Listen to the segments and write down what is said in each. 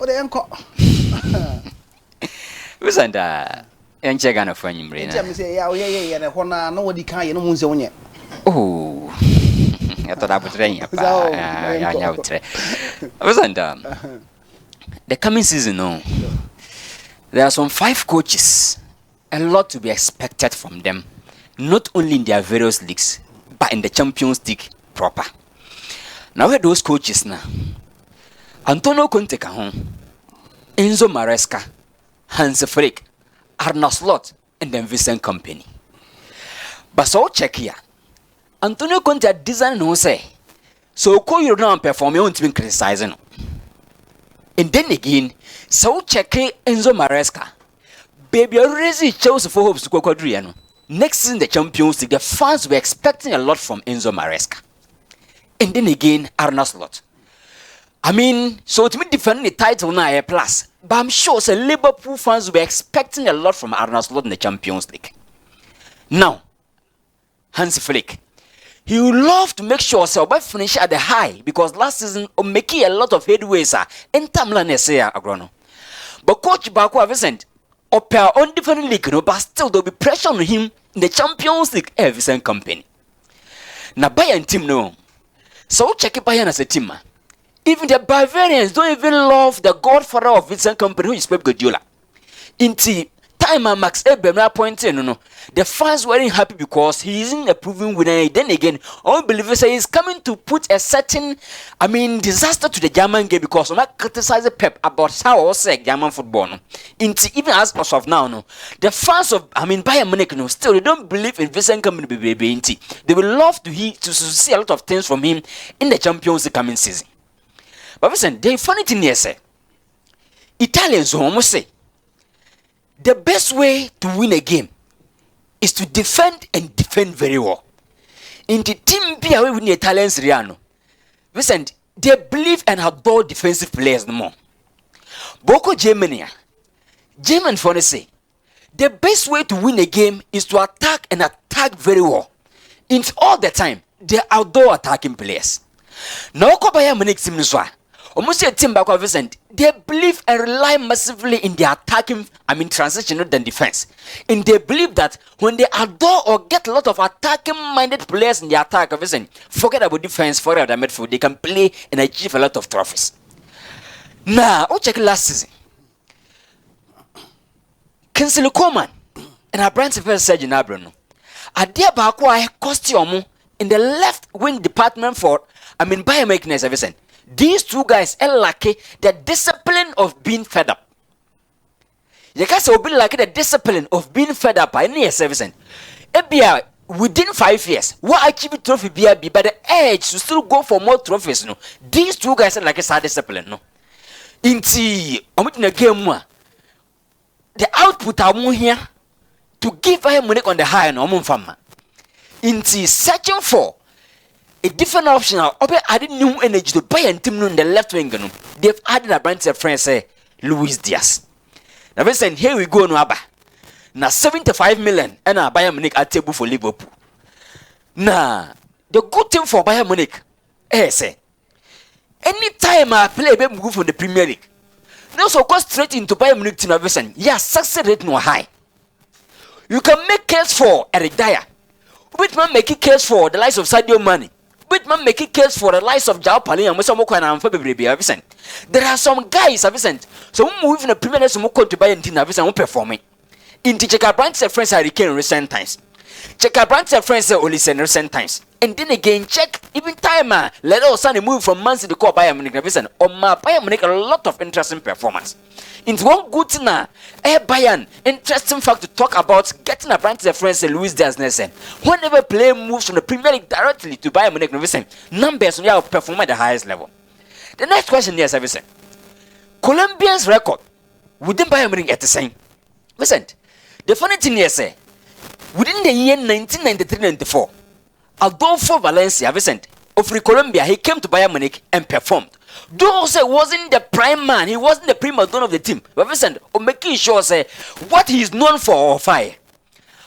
for the uncle. Listen, and check on a friend in Brain. Let me say, yeah, and a Hona, nobody can, no one's on yet. Oh, I thought I was rain. Listen, the coming season, no. There are some 5 coaches, a lot to be expected from them, not only in their various leagues, but in the Champions League proper. Now, where those coaches now? Antonio Conte, Enzo Maresca, Hans Flick, Arne Slot, and then Vincent Company. But so check here. Antonio Conte design no say. So call you now perform your own to be criticizing. And then again, so check Enzo Maresca. Baby, already chose for hopes to go quadriano. Next season, the Champions League, the fans were expecting a lot from Enzo Maresca. And then again, Arne Slot. I mean, so to me defending the title now a plus. But I'm sure the Liverpool fans were expecting a lot from Arne Slot in the Champions League. Now, Hans Flick. He would love to make sure so by finish at the high because last season making a lot of headways in Tamla Nesea Agrono. But coach Baku Vicent opera on different league, but still there'll be pressure on him in the Champions League Vicent Company. Now Bayern team no. So check it Bayern as a team. Even the Bavarians don't even love the godfather of Vincent Company who is Pep Guardiola. Inti time Max Ebemra pointed no. The fans weren't happy because he isn't a proven winner. Then again, all believers say he's coming to put a certain, disaster to the German game because I'm not criticizing Pep about how I say German football. No. Even as of now, no, the fans of Bayern Munich, no, still they don't believe in Vincent Company. They will love to see a lot of things from him in the Champions League coming season. But listen, the funny thing here, say Italians almost say the best way to win a game is to defend and defend very well. In the team be away with the Italians, Riano. Listen, they believe and adore defensive players no more. Boko Germany, German for say, the best way to win a game is to attack and attack very well. In all the time, they adore attacking players. Now, Bayern Munich team nso almost a team back of Vincent, they believe and rely massively in their attacking, transition rather than defense. And they believe that when they adore or get a lot of attacking-minded players in the attack, Vincent, forget about defense, forget about midfield, they can play and achieve a lot of trophies. Now, I'll check last season. Kingsley Coman and our brand first surgeon Abrano. A dear Bakwa costume in the left wing department for, Bayern Munich, Vincent. These two guys are lucky the discipline of being fed up. You can say be like the discipline of being fed up by any service. Within 5 years, what achieve trophy be by the edge to still go for more trophies. No, these two guys are like a sad discipline. No, into the game the output are more here to give him money on the high and farmer. Into searching for a different option. Added new energy to buy and team in the left wing. They've added a branch of friends, Luiz Diaz. Now, listen, here we go, no Abba. Now, 75 million and I Bayern Munich at table for Liverpool. Now, the good thing for Bayern Munich, say, anytime I play a move from the Premier League, now so go straight into Bayern Munich to Navision. Yes, success rate no high. You can make case for Eric Dyer. Which man make a case for the likes of Sadio Mane? Which man make a case for the likes of Jao Pali and Musamo and February? There are some guys, Vicent. So who move in the Premier League to buy and Vicent who performing. In the Checker branch of friends are in recent times. Checker branch of friends are only in recent times. And then again, check even timer. Let us suddenly move from Man City to Bayern Munich. Or my Bayern Munich a lot of interesting performance. It's one good thing now. Bayern, interesting fact to talk about getting a branch of friends Luiz Diaz. Whenever player moves from the Premier League directly to Bayern Munich, numbers will perform at the highest level. The next question here is Colombians' record within Bayern Munich at the same. Listen, the funny thing here say within the year 1993-94, Adolfo Valencia, Vicente, of Colombia, he came to Bayern Munich and performed. Though say wasn't the prime man, he wasn't the prima donna of the team. But Vicente, making sure say what he is known for or fire.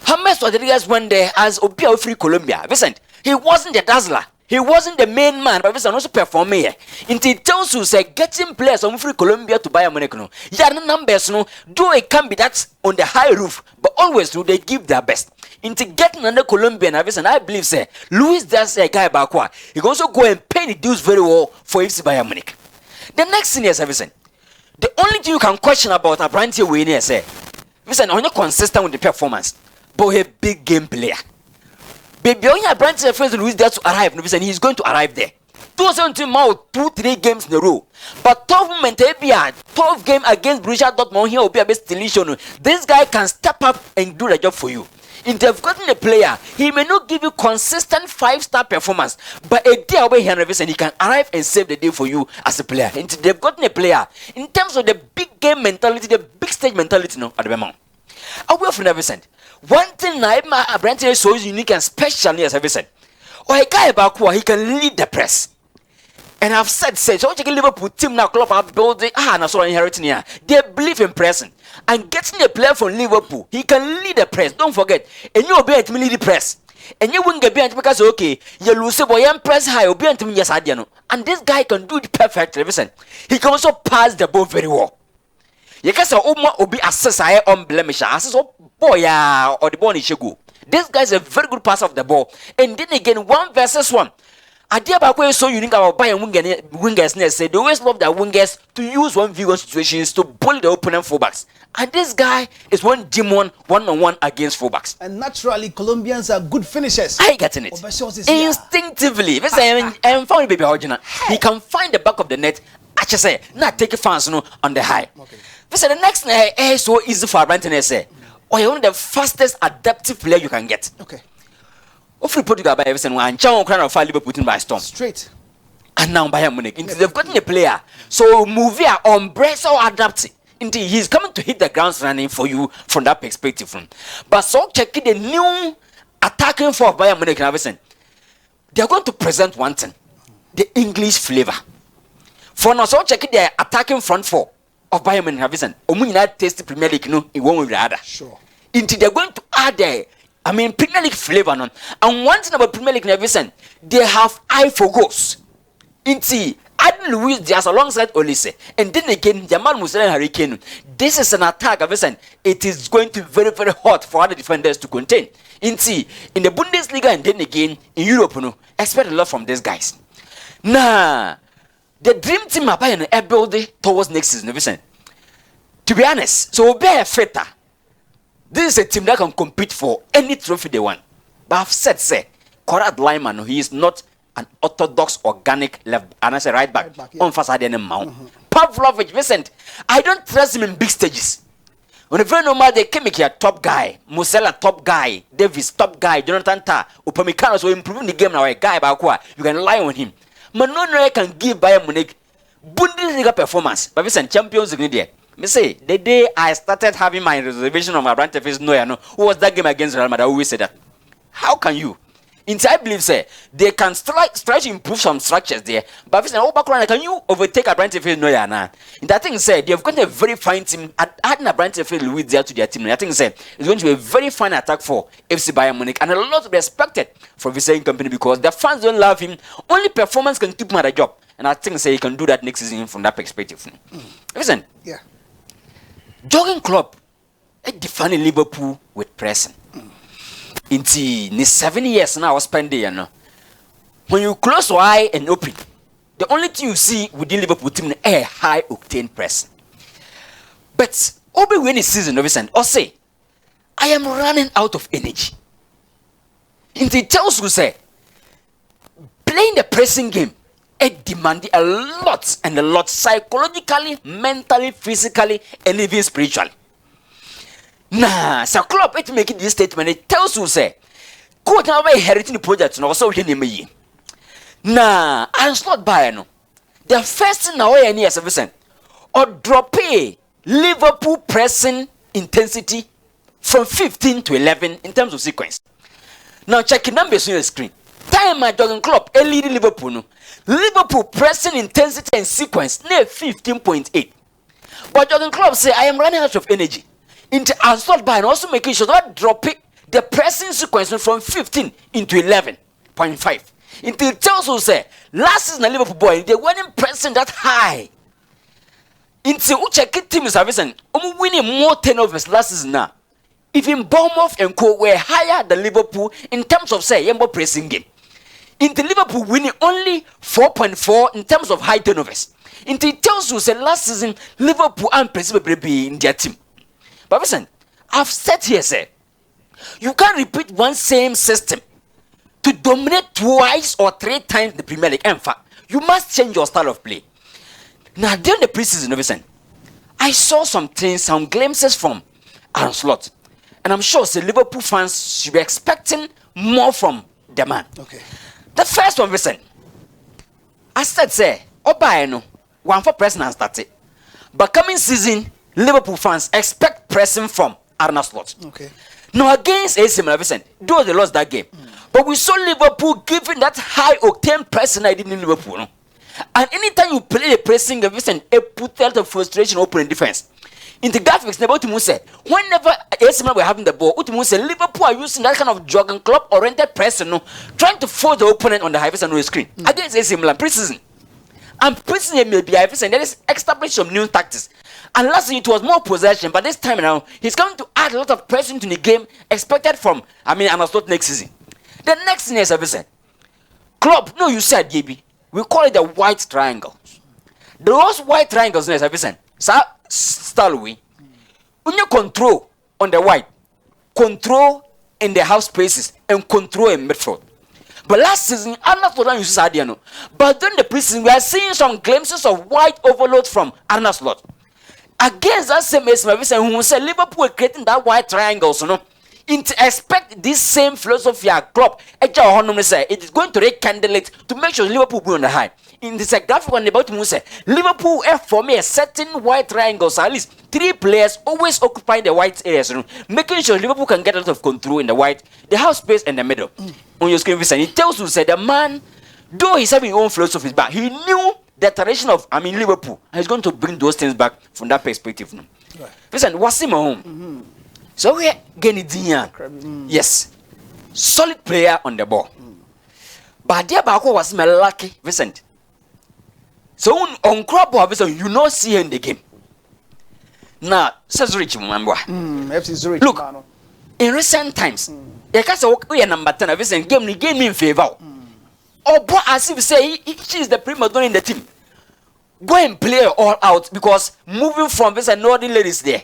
James Rodriguez went there as Obia of Colombia. Vicente, he wasn't the dazzler. He wasn't the main man, but he's also performing here. It tells you say getting players from free Colombia to Bayern Munich. No, yeah, numbers no. Though it can be that on the high roof, but always do they give their best. Into getting under Colombian, and I believe say Luiz that's a guy back. He can also go and pay the dues very well for FC Bayern Munich. The next thing is everything. The only thing you can question about a brand here winner say, listen, on your consistent with the performance, but a big game player. Baby, only a brand here first Luiz there to arrive, and he's going to arrive there. 2-3 games in a row. But 12 game against Borussia Dortmund here will be a best deletion. This guy can step up and do the job for you. If they've gotten a player, he may not give you consistent 5-star performance, but a day away here and he can arrive and save the day for you as a player. If they've gotten a player in terms of the big game mentality, the big stage mentality, no, at the moment. Away from everything. One thing I brand is so unique and special as everything. Or a guy about who he can lead the press. And I've said, so you can Liverpool team now, club are building, and so inheriting here. They believe in pressing. And getting a player from Liverpool, he can lead the press. Don't forget, and you be at me lead the press. And you won't get behind because okay, you lose a boy and press high, or be at me, yes, I know. And this guy can do it perfectly. Listen, he can also pass the ball very well. You can say, oh, be assess I on blemish, assess oh boy, or the ball is go. This guy is a very good passer of the ball. And then again, 1 versus 1. Idea about where so unique about Bayern wingers say they always love their wingers to use 1v1 situations to bully the opponent fullbacks. And this guy is one demon 1-on-1 against fullbacks. And naturally, Colombians are good finishers. I getting it. Instinctively. He can find the back of the net. I just say, not take a fans on the high. Okay. The next thing is so easy for Brandon say. Or you're one of the fastest adaptive player you can get. Okay. Free Portugal by everything and John Crown of Liverpool putting by storm. Straight. And now Bayern Munich. They've gotten a player. So move here, embrace or adapt. Indeed, he's coming to hit the ground running for you from that perspective. But so checking the new attacking for Bayern Munich and everything. They're going to present one thing. The English flavor. For now, so checking the attacking front four of Bayern Munich and everything. United taste Premier League in one way or the other. Sure. Indeed, they're going to add Premier League flavor none. And one thing about Premier League everything, they have eye for goals. Inti adding Luiz Diaz alongside Olise. And then again, Jamal Musiala and Harry Kane. This is an attack everything. It is going to be very, very hot for other defenders to contain. Inti in the Bundesliga and then again in Europe, expect a lot from these guys. Nah, the dream team are buying a building towards next season everything. To be honest, so be a fitter. This is a team that can compete for any trophy they want. But I've said, Conrad Lyman, he is not an orthodox, organic left, and I say right back. On facade and mount. Pavlovich, Vincent, I don't trust him in big stages. On a very normal, they came here top guy, Musella top guy, Davis top guy, Jonathan Ta, Upamecano, so improving the game now. A guy about you can rely on him. Manono can give Bayern Munich Bundesliga performance, but Vincent Champions League there. Me say the day I started having my reservation on my brand face, who was that game against Real Madrid? I always say that. How can you? I believe they can try to improve some structures there, but can you overtake a brand face? No, yeah, in that thing they've got a very fine team. Adding a brand face Luiz there to their team. I think it's going to be a very fine attack for FC Bayern Munich and a lot to be expected from the same company because the fans don't love him. Only performance can keep him at a job, and I think he can do that next season from that perspective. Listen, yeah. Jogging club, it defined Liverpool with pressing. In 7 years now, I was spending, when you close your eye and open, the only thing you see within Liverpool team is a high octane press. But over when it's season, or say, I am running out of energy. It tells you say, playing the pressing game, it demands a lot psychologically, mentally, physically, and even spiritually. Nah, so club it making this statement. It tells you say, go now by inheriting the project and also in me. Nah, I'm not buying no. The first thing now any years or drop Liverpool pressing intensity from 15 to 11 in terms of sequence. Now check the numbers on your screen. Time my jogging club, a leading Liverpool. No. Liverpool pressing intensity and sequence near 15.8. But jogging club say I am running out of energy. Into assault by and also making sure that drop the pressing sequence from 15 into 11.5. It tells us say last season Liverpool boy they weren't pressing that high. Into check team is winning more turnovers last season now. Even Bournemouth and Co were higher than Liverpool in terms of say more pressing game. Into Liverpool winning only 4.4 in terms of high turnovers. Into it tells you say last season Liverpool and Preseason be in their team. But listen, I've said here say you can't repeat one same system to dominate twice or 3 times the Premier League. In fact, you must change your style of play. Now, during the preseason, I saw some things, some glimpses from Arne Slot. And I'm sure Liverpool fans should be expecting more from the man. Okay. The first one, I said, say, one for pressing and started. But coming season, Liverpool fans expect pressing from Arne Slot. Okay. Now, against AC Milan, though they lost that game. But we saw Liverpool giving that high octane pressing I did in Liverpool. No? And anytime you play the pressing, it put out of frustration open in defense. In the graphics, whenever AC Milan were having the ball, Liverpool are using that kind of jogging club oriented pressing, no, trying to force the opponent on the high on the screen against AC Milan preseason. And preseason may be that is established some new tactics. And last year it was more possession, but this time now he's going to add a lot of pressure into the game expected from Arne Slot next season. The next thing is club. No, you said JB. We call it the white triangle. Those white triangles, style we. When you control on the white, control in the half spaces, and control in midfield. But last season, Arne Slot uses Adiano. But during the preseason, we are seeing some glimpses of white overload from Arne Slot. Against that same who will say Liverpool creating that white triangle, so no. To expect this same philosophy at club, it is going to rekindle it to make sure Liverpool be on the high. In this graphic one about Musa, Liverpool for me a certain white triangles, at least 3 players always occupying the white areas, making sure Liverpool can get a lot of control in the white, the half space and the middle. On your screen, it tells you say the man, though he's having his own philosophies back, he knew the tradition of Liverpool, and he's going to bring those things back from that perspective. Right. Listen, what's him home? So we get Diaz. Yes, solid player on the ball. But there was my lucky Vincent. So on crop Vincent, you not see in the game. Now, says Rich Mamba. Look, in recent times, we are number 10 Vincent game in favor. Or as if say she is the prima donna in the team. Go and play all out because moving from Vincent Northern ladies there.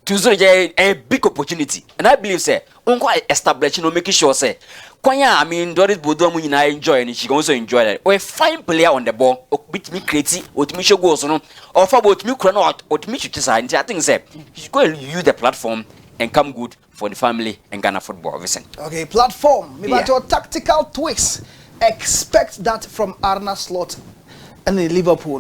To a big opportunity, and I believe say establishing making sure say Doris Bodomu and I enjoy and she can also enjoy that. Or a fine player on the ball, or bit me creative, or to me show goals, or for about me chrono, or to me to decide. I think say she's going to use the platform and come good for the family and Ghana football. Listen. Okay, platform. Maybe your tactical twist. Expect that from Arne Slot and Liverpool.